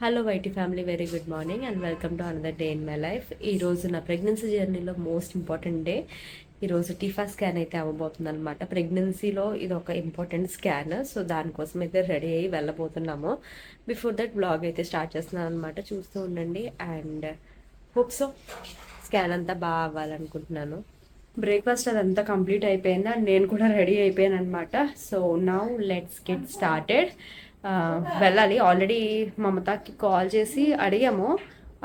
Hello YT family, very good morning and welcome to another day in my life. ఈరోజు నా pregnancy జర్నీలో most important day. ఈరోజు TIFFA scan అయితే అవ్వబోతుంది అనమాట. ప్రెగ్నెన్సీలో ఇది ఒక ఇంపార్టెంట్ స్కాన్. సో దానికోసం అయితే రెడీ అయ్యి వెళ్ళబోతున్నాము. బిఫోర్ దట్ బ్లాగ్ అయితే స్టార్ట్ చేస్తున్నాను అనమాట. చూస్తూ ఉండండి అండ్ హోప్ సో స్కాన్ అంతా బాగా అవ్వాలనుకుంటున్నాను. బ్రేక్ఫాస్ట్ అదంతా కంప్లీట్ అయిపోయింది అండ్ నేను కూడా రెడీ అయిపోయాను అనమాట. So now let's get started. వెళ్ళాలి. ఆల్రెడీ మమతాకి కాల్ చేసి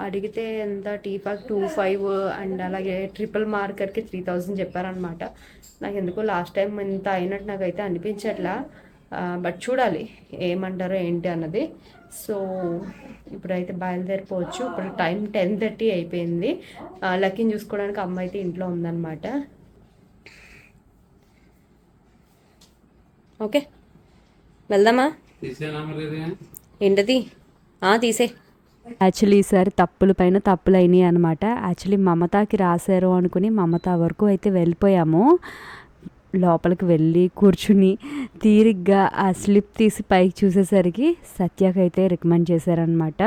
అడిగితే ఎంత టీఫాక్ 25 అండ్ అలాగే ట్రిపుల్ మార్కర్కి 3000 చెప్పారనమాట. నాకు ఎందుకో లాస్ట్ టైం ఇంత అయినట్టు నాకైతే అనిపించట్లా. బట్ చూడాలి ఏమంటారో ఏంటి అన్నది. సో ఇప్పుడైతే బయలుదేరిపోవచ్చు. ఇప్పుడు టైం 10:30 అయిపోయింది. లక్కీని చూసుకోవడానికి అమ్మ అయితే ఇంట్లో ఉందన్నమాట. ఓకే వెళ్దామా? ఏంటది? తీసే. యాక్చువల్లీ ఈసారి తప్పుల పైన తప్పులు అయినాయి అనమాట. యాక్చువల్లీ మమతాకి రాశారు అనుకుని మమత వరకు అయితే వెళ్ళిపోయాము. లోపలికి వెళ్ళి కూర్చుని తీరిగ్గా ఆ స్లిప్ తీసి పైకి చూసేసరికి సత్యకైతే రికమెండ్ చేశారనమాట.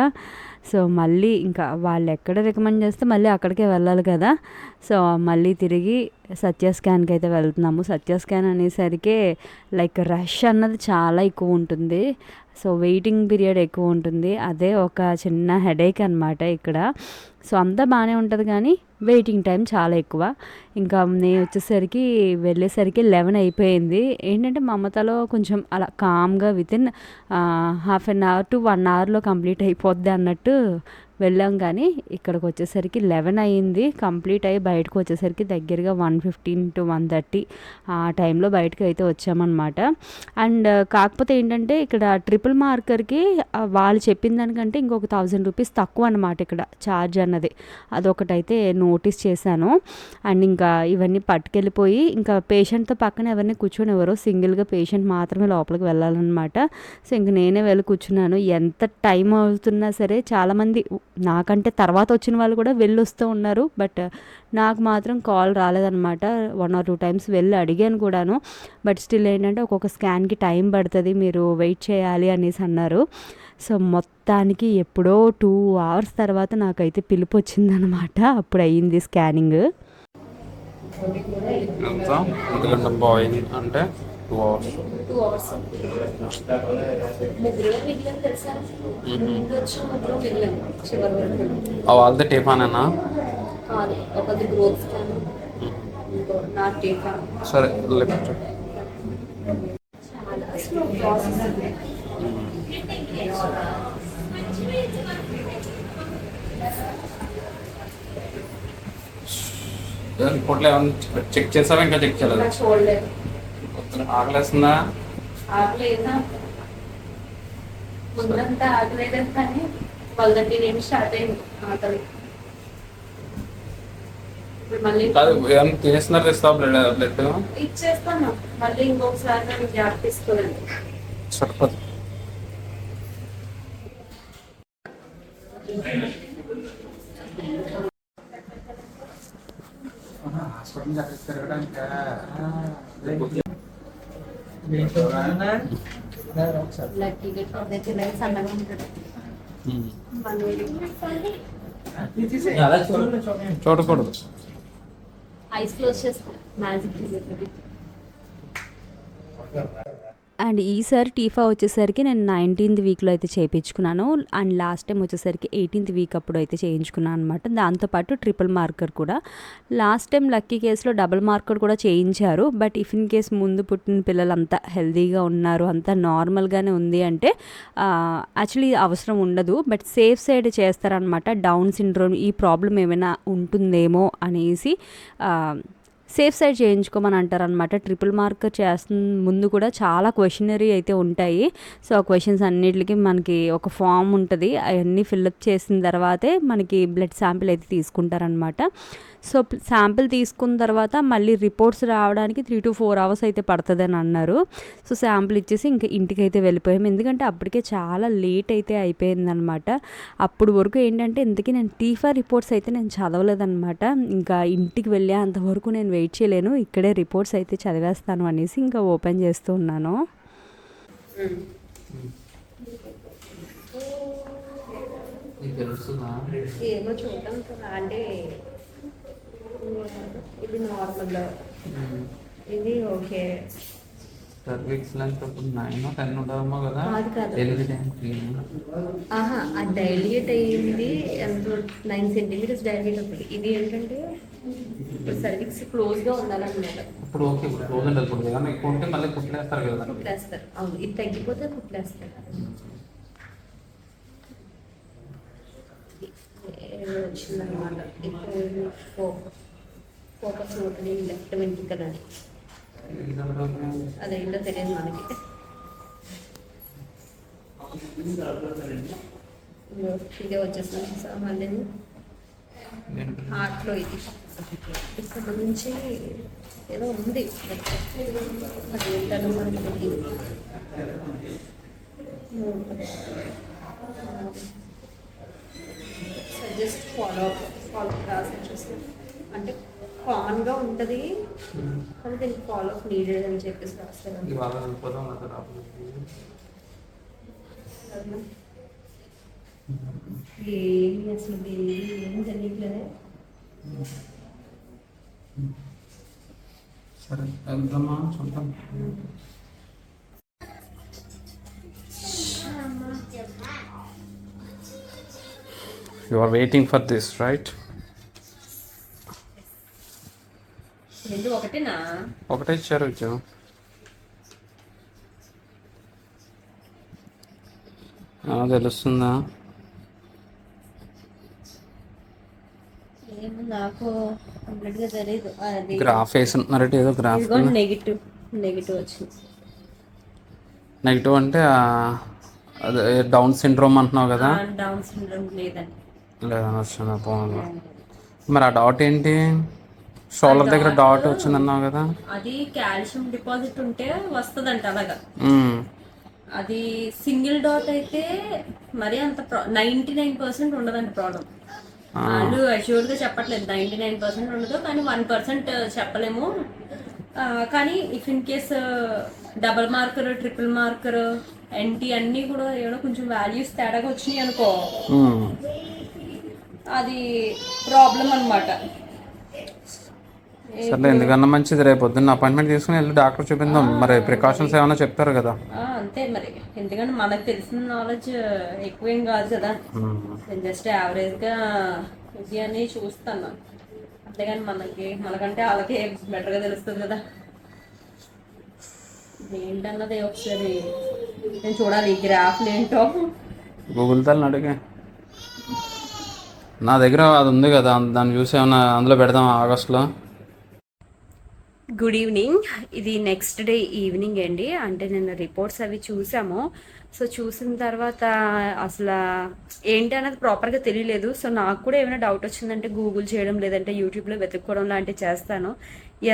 సో మళ్ళీ ఇంకా వాళ్ళు ఎక్కడ రికమెండ్ చేస్తే మళ్ళీ అక్కడికే వెళ్ళాలి కదా. సో మళ్ళీ తిరిగి సత్య స్కాన్కి అయితే వెళ్తున్నాము. సత్య స్కాన్ అనేసరికి లైక్ రష్ అన్నది చాలా ఎక్కువ ఉంటుంది. సో వెయిటింగ్ పీరియడ్ ఎక్కువ ఉంటుంది. అదే ఒక చిన్న హెడేక్ అనమాట ఇక్కడ. సో అంతా బాగానే ఉంటుంది కానీ వెయిటింగ్ టైం చాలా ఎక్కువ. ఇంకా నేను వచ్చేసరికి వెళ్ళేసరికి 11 అయిపోయింది. ఏంటంటే మమతలో కొంచెం అలా కామ్గా within half an hour to 1 అవర్లో కంప్లీట్ అయిపోద్ది అన్నట్టు వెళ్ళాం. కానీ ఇక్కడికి వచ్చేసరికి 11 అయ్యింది. కంప్లీట్ అయ్యి బయటకు వచ్చేసరికి దగ్గరగా 1:15 to 1:30 ఆ టైంలో బయటకు అయితే వచ్చామన్నమాట. అండ్ కాకపోతే ఏంటంటే ఇక్కడ ట్రిపుల్ మార్కర్కి వాళ్ళు చెప్పిన దానికంటే ఇంకొక 1000 రూపీస్ తక్కువ అనమాట ఇక్కడ ఛార్జ్ అన్నది. అదొకటైతే నోటీస్ చేశాను. అండ్ ఇంకా ఇవన్నీ పట్టుకెళ్ళిపోయి ఇంకా పేషెంట్తో పక్కన ఎవరిని కూర్చొని ఎవరో సింగిల్గా పేషెంట్ మాత్రమే లోపలికి వెళ్ళాలన్నమాట. సో ఇంక నేనే వెళ్ళి కూర్చున్నాను. ఎంత టైం అవుతున్నా సరే చాలామంది నాకంటే తర్వాత వచ్చిన వాళ్ళు కూడా వెళ్ళొస్తూ ఉన్నారు. బట్ నాకు మాత్రం కాల్ రాలేదన్నమాట. 1 or 2 times వెళ్ళి అడిగాను కూడాను. బట్ స్టిల్ ఏంటంటే ఒక్కొక్క స్కాన్కి టైం పడుతుంది, మీరు వెయిట్ చేయాలి అనేసి అన్నారు. సో మొత్తానికి ఎప్పుడో 2 hours తర్వాత నాకైతే పిలుపు వచ్చిందనమాట. అప్పుడు అయ్యింది స్కానింగ్. అంటే 2 hours. వాళ్ళది టీఫానేనా? సరే లెఫ్ట్. రిపోర్ట్లో ఏమన్నా చెక్ చేసావా? ఇంకా చెక్ చేయలేదు. ఆకలేస్తుందా? ముందంతా ఆగలేదు కానీ 12:30 నేను స్టార్ట్ అయింది ఆకలి. మళ్ళీ ఏమన్నా తినేస్తున్నారు? ఇస్తావా బ్లడ్? ఇచ్చేస్తాను. మళ్ళీ ఇంకొకసారి నన్ను గ్యాప్ తీసుకోలేదు. సరిపోదు. హాస్పిటల్ తిరగడానికి చూడకూడదు. ఐస్ క్లోజ్ చేస్తా. మ్యాజిక్ అండ్ ఈసారి టీఫా వచ్చేసరికి నేను 19th వీక్లో అయితే చేయించుకున్నాను. అండ్ లాస్ట్ టైం వచ్చేసరికి 18th వీక్ అప్పుడు అయితే చేయించుకున్నాను అనమాట. దాంతోపాటు ట్రిపుల్ మార్కర్ కూడా. లాస్ట్ టైం లక్కీ కేసులో డబుల్ మార్కర్ కూడా చేయించారు. బట్ ఇఫ్ ఇన్ కేస్ ముందు పుట్టిన పిల్లలు అంతా హెల్తీగా ఉన్నారు, అంతా నార్మల్గానే ఉంది అంటే యాక్చువల్లీ అవసరం ఉండదు. బట్ సేఫ్ సైడ్ చేస్తారనమాట. డౌన్ సిండ్రోమ్ ఈ ప్రాబ్లం ఏమైనా ఉంటుందేమో అనేసి సేఫ్ సైడ్ చేయించుకోమని అంటారనమాట. ట్రిపుల్ మార్కర్ చేస్తున్న ముందు కూడా చాలా క్వశ్చనరీ అయితే ఉంటాయి. సో ఆ క్వశ్చన్స్ అన్నిటికీ మనకి ఒక ఫామ్ ఉంటుంది. అవన్నీ ఫిల్అప్ చేసిన తర్వాతే మనకి బ్లడ్ శాంపిల్ అయితే తీసుకుంటారనమాట. సో శాంపిల్ తీసుకున్న తర్వాత మళ్ళీ రిపోర్ట్స్ రావడానికి 3 to 4 hours అయితే పడుతుందని అన్నారు. సో శాంపిల్ ఇచ్చేసి ఇంకా ఇంటికైతే వెళ్ళిపోయాము. ఎందుకంటే అప్పటికే చాలా లేట్ అయితే అయిపోయిందనమాట. అప్పుడు వరకు ఏంటంటే ఇంతకీ నేను టీఫా రిపోర్ట్స్ అయితే నేను చదవలేదనమాట. ఇంకా ఇంటికి వెళ్ళే అంతవరకు నేను వెయిట్ చేయలేను, ఇక్కడే రిపోర్ట్స్ అయితే చదివేస్తాను అనేసి ఇంకా ఓపెన్ చేస్తూ ఉన్నాను. నీకు తెలుస్తుందా? ఏమో చూద్దాం కదా అంటే ఇది నార్మల్, ఇది ఓకే. సర్వీక్స్ లెంత్ ఇప్పుడు 9 or 10 ఉంటుందేమో కదా. కాదు కాదు. Delivery time clean. ఆహా, అది డైలియేట్ అయ్యింది ఎంత 9 సెంటీమీటర్స్ డైలియేట్ అవుతుంది. ఇది ఏంటంటే ఇప్పుడు సర్వీక్స్ క్లోజ్గా ఉండాలన్నమాట. ఇప్పుడు ఓకే, ఇప్పుడు క్లోజ్ ఉండదు. ఇప్పుడు ఏదైనా ఎక్కువ ఉంటే మళ్ళీ కుట్లేస్తారు కదా. కుట్లేస్తారు, అవును. ఇది తగ్గిపోతే కుట్లేస్తారు. వచ్చిందనమాట ఇప్పుడు ఫోకస్ అవుతుంది లెఫ్ట్ వెంట్రుకలని. అదేంటో తెలియదు మనకి. ఇదే వచ్చేసింది సార్ మళ్ళీ హార్ట్లో. ఇది ఇక్కడ నుంచి ఏదో ఉంది, అదేంటో మనకి తెలియదు. జస్ట్ ఫాలో రాసి చూసి అంటే కామన్గా ఉంటుంది కానీ దీనికి ఫాలో అప్ నీడెడ్ అని చెప్పేసి రాస్తారు. ఇవాళ వెళ్ళిపోదాం అక్కడ రాబోతుంది. ఏమి అసలు ఏం తెలియట్లేదే. సరే వెళ్దామా చూద్దాం. You are waiting for this, right? రెండు ఒకటేనా? ఒకటే ఇచ్చారు విజయం. తెలుస్తుందా? ఏమో నాకు కంప్లీట్గా తెలియదు. అది గ్రాఫ్ వేస్తున్నారంటే ఏదో గ్రాఫ్ నెగిటివ్ వచ్చింది. నెగిటివ్ అంటే అదే డౌన్ సిండ్రోమ్ అంటున్నావు కదా. డౌన్ సిండ్రోమ్ లేదండి. లేదని వచ్చిందా? పోను. మరి ఆ డాట్ ఏంటి? షోల్డర్ దగ్గర డాట్ వచ్చిందన్నావు కదా. అది కాల్షియం డిపాజిట్ ఉంటే వస్తుందంట అలాగా. అది సింగిల్ డాట్ అయితే మరి అంత 99% ఉండదండి ప్రాబ్లం. వాళ్ళు అష్యూర్డ్ గా చెప్పట్లేదు 99% ఉండదు, కానీ 1% చెప్పలేము. కానీ if in case double marker, triple marker, NT అన్నీ కూడా ఏమైనా కొంచెం వాల్యూస్ తేడాగా వచ్చినాయి అనుకో, అది ప్రాబ్లం అనమాట. సరే, ఎందుకన్నా మంచిది రేపు పొద్దున్న అపాయింట్మెంట్ తీసుకుని వెళ్ళి డాక్టర్ చూపిందాం. మరి ప్రికాషన్స్ ఏమైనా చెప్తారు కదా. అంతే మరి, ఎందుకంటే మనకు తెలిసిన నాలెడ్జ్ ఎక్కువేం కాదు కదా. నేను జస్ట్ యావరేజ్గా ఇది అని చూస్తాను, అంతేగాని మనకంటే వాళ్ళకి బెటర్గా తెలుస్తుంది కదా ఏంటన్నది. ఒకసారి నేను చూడాలి ఈ గ్రాఫ్లు ఏంటో. గూగుల్ తల్లిని అడిగే, నా దగ్గర అది ఉంది కదా, దాన్ని చూసి ఏమన్నా అందులో పెడదాం ఆగస్టులో. Good evening. ఇది నెక్స్ట్ డే ఈవినింగ్ అండి. అంటే నేను రిపోర్ట్స్ అవి చూసాము. సో చూసిన తర్వాత అసలు ఏంటి అన్నది ప్రాపర్గా తెలియలేదు. సో నాకు కూడా ఏమైనా డౌట్ వచ్చిందంటే గూగుల్ చేయడం, లేదంటే యూట్యూబ్లో వెతుక్కోవడం లాంటివి చేస్తాను.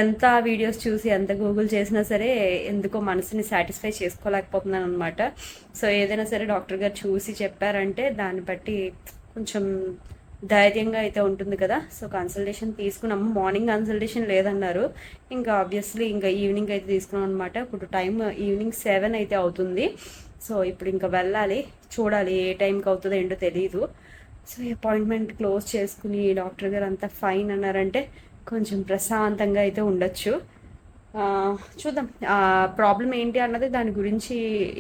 ఎంత వీడియోస్ చూసి ఎంత గూగుల్ చేసినా సరే ఎందుకో మనసుని సాటిస్ఫై చేసుకోలేకపోతున్నాను అనమాట. సో ఏదైనా సరే డాక్టర్ గారు చూసి చెప్పారంటే దాన్ని బట్టి కొంచెం ధైర్యంగా అయితే ఉంటుంది కదా. సో కన్సల్టేషన్ తీసుకున్నాము. మార్నింగ్ కన్సల్టేషన్ లేదన్నారు, ఇంకా ఆబ్వియస్లీ ఇంకా ఈవినింగ్ అయితే తీసుకున్నాం అనమాట. ఇప్పుడు టైం ఈవినింగ్ 7 అయితే అవుతుంది. సో ఇప్పుడు ఇంకా వెళ్ళాలి, చూడాలి ఏ టైంకి అవుతుందో ఏంటో తెలియదు. సో అపాయింట్మెంట్ క్లోజ్ చేసుకుని డాక్టర్ గారు అంతా ఫైన్ అన్నారంటే కొంచెం ప్రశాంతంగా అయితే ఉండొచ్చు. చూద్దాం ప్రాబ్లం ఏంటి అన్నది, దాని గురించి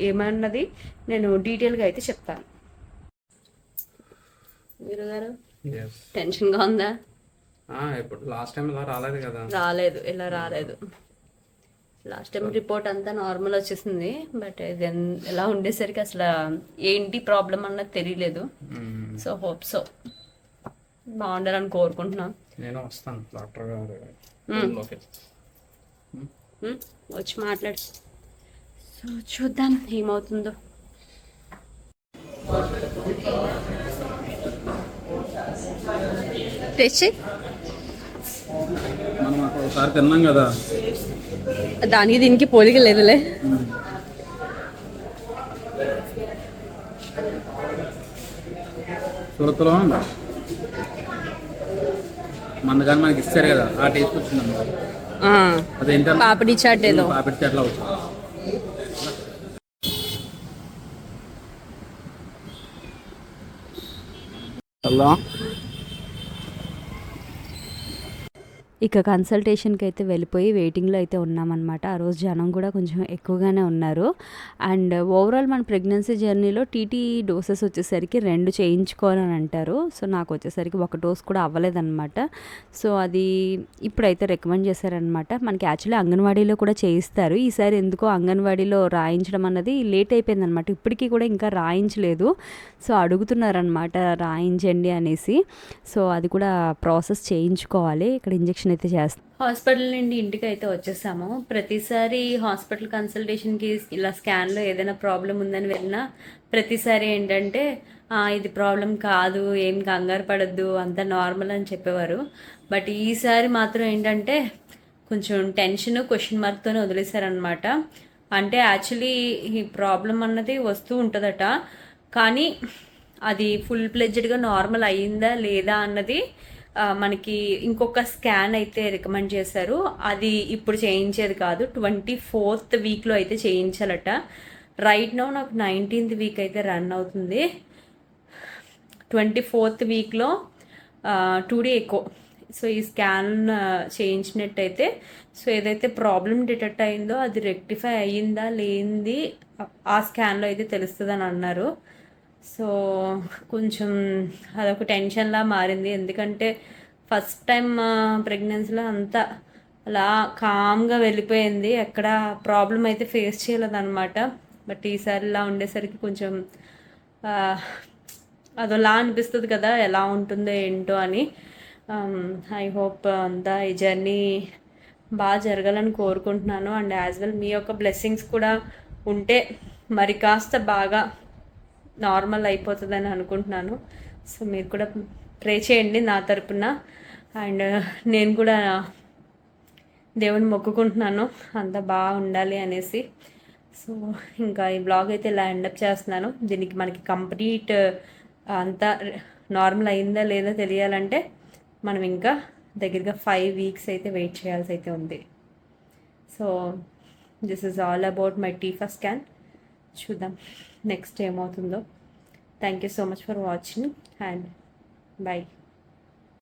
ఏమన్నది నేను డీటెయిల్గా అయితే చెప్తాను. మీరు గారు టెన్షన్గా ఉందా? ఇప్పుడు లాస్ట్ టైం ఇలా రాలేదు కదా. ఇలా రాలేదు. లాస్ట్ టైం రిపోర్ట్ అంతా నార్మల్ వచ్చేసింది, బట్ ఇది ఎలా ఉండేసరికి అసలు ఏంటి ప్రాబ్లం అన్నది తెలియలేదు. సో హోప్ సో బాగుండాలని కోరుకుంటున్నాను. నేను వస్తాను డాక్టర్ గారు వచ్చి మాట్లాడు. సో చూద్దాం ఏమవుతుందో. తెచ్చి మనం ఒకసారి తిన్నాం కదా, దానికి దీనికి పోలిక లేదులే. సూరత్లో కానీ మనకి ఇస్తారు కదా, ఆ టేస్ట్ వచ్చింది. అదేంటో పాపిడి చాట్ ఏదో పాపిడి చాట్లో వచ్చింది. వెళ్దాం. ఇక కన్సల్టేషన్కి అయితే వెళ్ళిపోయి వెయిటింగ్లో అయితే ఉన్నామన్నమాట. ఆ రోజు జనం కూడా కొంచెం ఎక్కువగానే ఉన్నారు. అండ్ ఓవరాల్ మన ప్రెగ్నెన్సీ జర్నీలో టీటీ డోసెస్ వచ్చేసరికి 2 చేయించుకోవాలని అంటారు. సో నాకు వచ్చేసరికి ఒక డోస్ కూడా అవ్వలేదన్నమాట. సో అది ఇప్పుడైతే రికమెండ్ చేశారనమాట. మనకి యాక్చువల్లీ అంగన్వాడీలో కూడా చేయిస్తారు. ఈసారి ఎందుకో అంగన్వాడీలో రాయించడం అన్నది లేట్ అయిపోయిందనమాట. ఇప్పటికీ కూడా ఇంకా రాయించలేదు. సో అడుగుతున్నారనమాట రాయించండి అనేసి. సో అది కూడా ప్రాసెస్ చేయించుకోవాలి. ఇక్కడ ఇంజెక్షన్ అయితే చేస్తాం. హాస్పిటల్ నుండి ఇంటికి అయితే వచ్చేసాము. ప్రతిసారి హాస్పిటల్ కన్సల్టేషన్కి ఇలా స్కాన్లో ఏదైనా ప్రాబ్లం ఉందని వెళ్ళినా ప్రతిసారి ఏంటంటే ఇది ప్రాబ్లం కాదు, ఏం కంగారు పడద్దు, అంతా నార్మల్ అని చెప్పేవారు. బట్ ఈసారి మాత్రం ఏంటంటే కొంచెం టెన్షన్, క్వశ్చన్ మార్క్తోనే వదిలేశారనమాట. అంటే యాక్చువల్లీ ఈ ప్రాబ్లం అన్నది వస్తూ ఉంటుందట, కానీ అది ఫుల్ ప్లెడ్జ్డ్గా నార్మల్ అయ్యిందా లేదా అన్నది మనకి ఇంకొక స్కాన్ అయితే రికమెండ్ చేశారు. అది ఇప్పుడు చేయించేది కాదు, 24th వీక్లో అయితే చేయించాలట. రైట్ నౌ నాకు 19th వీక్ అయితే రన్ అవుతుంది. 24th వీక్లో 2 డే ఎక్కువ. సో ఈ స్కాన్ చేయించినట్టయితే సో ఏదైతే ప్రాబ్లం డిటెక్ట్ అయిందో అది రెక్టిఫై అయ్యిందా లేనిది ఆ స్కాన్లో అయితే తెలుస్తుంది అని అన్నారు. సో కొంచెం అదొక టెన్షన్లా మారింది. ఎందుకంటే ఫస్ట్ టైం ప్రెగ్నెన్సీలో అంతా అలా కామ్గా వెళ్ళిపోయింది, ఎక్కడ ప్రాబ్లం అయితే ఫేస్ చేయలేదన్నమాట. బట్ ఈసారి ఇలా ఉండేసరికి కొంచెం అదోలా అనిపిస్తుంది కదా, ఎలా ఉంటుందో ఏంటో అని. ఐ హోప్ అంతా ఈ జర్నీ బాగా జరగాలని కోరుకుంటున్నాను. అండ్ యాజ్ వెల్ మీ యొక్క బ్లెస్సింగ్స్ కూడా ఉంటే మరి కాస్త బాగా నార్మల్ అయిపోతుందని అనుకుంటున్నాను. సో మీరు కూడా ప్రే చేయండి నా తరపున. అండ్ నేను కూడా దేవుని మొక్కుకుంటున్నాను అంతా బాగా ఉండాలి అనేసి. సో ఇంకా ఈ బ్లాగ్ అయితే ఇలా ఎండప్ చేస్తున్నాను. దీనికి మనకి కంప్లీట్ అంతా నార్మల్ అయిందా లేదా తెలియాలంటే మనం ఇంకా దగ్గరగా 5 వీక్స్ అయితే వెయిట్ చేయాల్సి అయితే ఉంది. So this is all about my TIFFA scan. చూద్దాం నెక్స్ట్ ఏమవుతుందో. Thank you so much for watching and by.